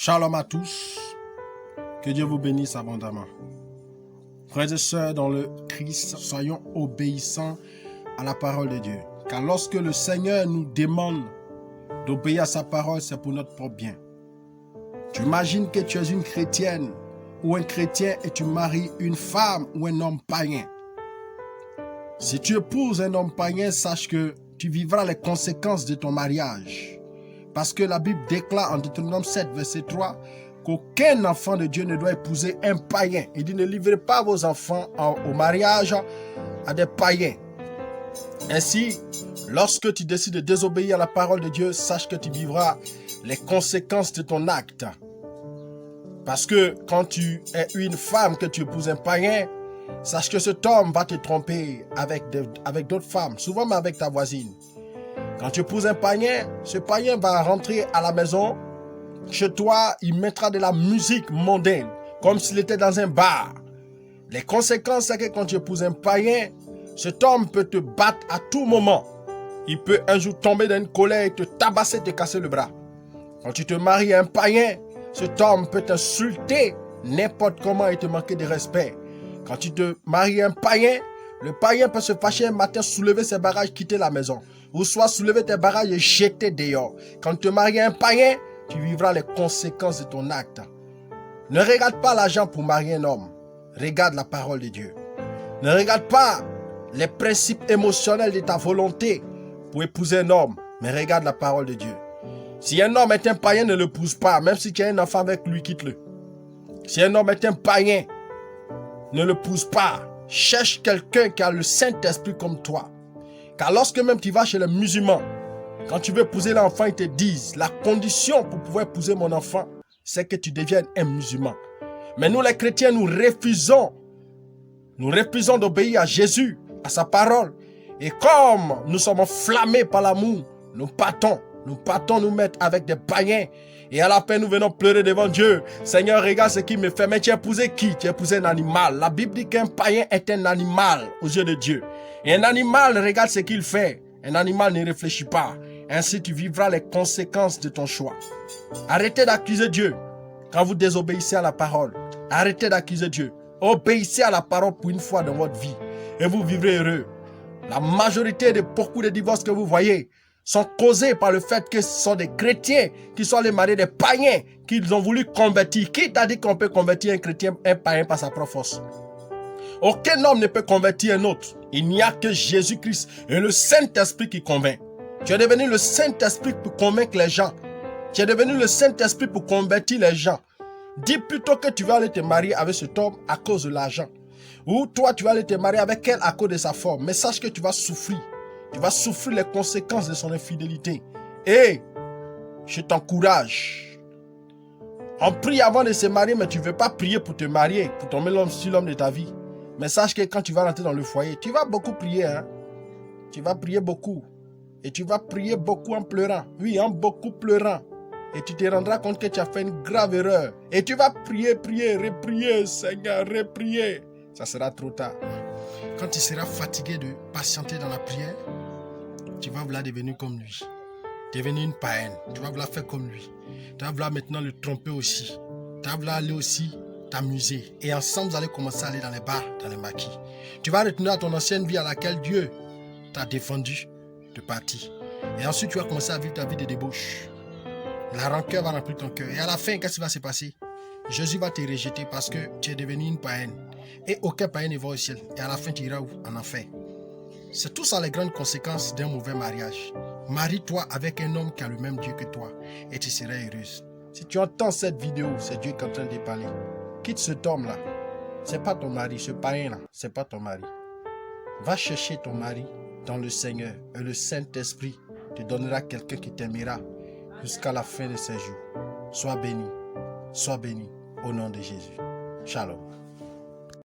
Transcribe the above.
Shalom à tous, que Dieu vous bénisse abondamment. Frères et sœurs dans le Christ, soyons obéissants à la parole de Dieu. Car lorsque le Seigneur nous demande d'obéir à sa parole, c'est pour notre propre bien. Tu imagines que tu es une chrétienne ou un chrétien et tu maries une femme ou un homme païen. Si tu épouses un homme païen, sache que tu vivras les conséquences de ton mariage. Parce que la Bible déclare en Deutéronome 7, verset 3, qu'aucun enfant de Dieu ne doit épouser un païen. Il dit ne livrez pas vos enfants au mariage à des païens. Ainsi, lorsque tu décides de désobéir à la parole de Dieu, sache que tu vivras les conséquences de ton acte. Parce que quand tu es une femme, que tu épouses un païen, sache que cet homme va te tromper avec d'autres femmes, souvent même avec ta voisine. Quand tu épouses un païen, ce païen va rentrer à la maison. Chez toi, il mettra de la musique mondaine, comme s'il était dans un bar. Les conséquences, c'est que quand tu épouses un païen, cet homme peut te battre à tout moment. Il peut un jour tomber dans une colère et te tabasser, te casser le bras. Quand tu te maries à un païen, cet homme peut t'insulter n'importe comment et te manquer de respect. Quand tu te maries à un païen, le païen peut se fâcher un matin, soulever ses bagages, quitter la maison. Ou soit soulever tes bagages et jeter dehors. Quand tu te maries à un païen, tu vivras les conséquences de ton acte. Ne regarde pas l'argent pour marier un homme. Regarde la parole de Dieu. Ne regarde pas les principes émotionnels de ta volonté pour épouser un homme. Mais regarde la parole de Dieu. Si un homme est un païen, ne l'épouse pas. Même si tu as un enfant avec lui, quitte-le. Si un homme est un païen, ne l'épouse pas. Cherche quelqu'un qui a le Saint-Esprit comme toi. Car lorsque même tu vas chez les musulmans, quand tu veux épouser l'enfant, ils te disent la condition pour pouvoir épouser mon enfant, c'est que tu deviennes un musulman. Mais nous les chrétiens, nous refusons d'obéir à Jésus, à sa parole. Et comme nous sommes enflammés par l'amour, nous partons nous mettre avec des païens. Et à la fin, nous venons pleurer devant Dieu. Seigneur, regarde ce qu'il me fait. Mais tu as épousé qui? Tu as épousé un animal. La Bible dit qu'un païen est un animal aux yeux de Dieu. Et un animal, regarde ce qu'il fait. Un animal ne réfléchit pas. Ainsi, tu vivras les conséquences de ton choix. Arrêtez d'accuser Dieu quand vous désobéissez à la parole. Arrêtez d'accuser Dieu. Obéissez à la parole pour une fois dans votre vie. Et vous vivrez heureux. La majorité de beaucoup de divorces que vous voyez sont causés par le fait que ce sont des chrétiens qui sont allés marier des païens qu'ils ont voulu convertir. Qui t'a dit qu'on peut convertir un chrétien, un païen par sa propre force? Aucun homme ne peut convertir un autre. Il n'y a que Jésus-Christ et le Saint-Esprit qui convainc. Tu es devenu le Saint-Esprit pour convaincre les gens. Tu es devenu le Saint-Esprit pour convertir les gens. Dis plutôt que tu vas aller te marier avec cet homme à cause de l'argent. Ou toi, tu vas aller te marier avec elle à cause de sa forme. Mais sache que tu vas souffrir. Tu vas souffrir les conséquences de son infidélité. Et je t'encourage. On prie avant de se marier, mais tu ne veux pas prier pour te marier, pour tomber sur l'homme de ta vie. Mais sache que quand tu vas rentrer dans le foyer, tu vas beaucoup prier. Hein? Tu vas prier beaucoup. Et tu vas prier beaucoup en pleurant. Oui, en beaucoup pleurant. Et tu te rendras compte que tu as fait une grave erreur. Et tu vas prier, reprier, Seigneur, reprier. Ça sera trop tard. Quand tu seras fatigué de patienter dans la prière, tu vas vouloir devenir comme lui. Devenir une païenne. Tu vas vouloir faire comme lui. Tu vas vouloir maintenant le tromper aussi. Tu vas vouloir aller aussi t'amuser. Et ensemble, vous allez commencer à aller dans les bars, dans les maquis. Tu vas retourner à ton ancienne vie à laquelle Dieu t'a défendu de partir. Et ensuite, tu vas commencer à vivre ta vie de débauche. La rancœur va remplir ton cœur. Et à la fin, qu'est-ce qui va se passer? Jésus va te rejeter parce que tu es devenu une païenne. Et aucun païen ne va au ciel. Et à la fin, tu iras où? En enfer. C'est tout ça les grandes conséquences d'un mauvais mariage. Marie-toi avec un homme qui a le même Dieu que toi. Et tu seras heureuse. Si tu entends cette vidéo, c'est Dieu qui est en train de parler. Quitte cet homme-là. C'est pas ton mari. Ce païen-là, c'est pas ton mari. Va chercher ton mari dans le Seigneur. Et le Saint-Esprit te donnera quelqu'un qui t'aimera jusqu'à la fin de ses jours. Sois béni au nom de Jésus. Shalom.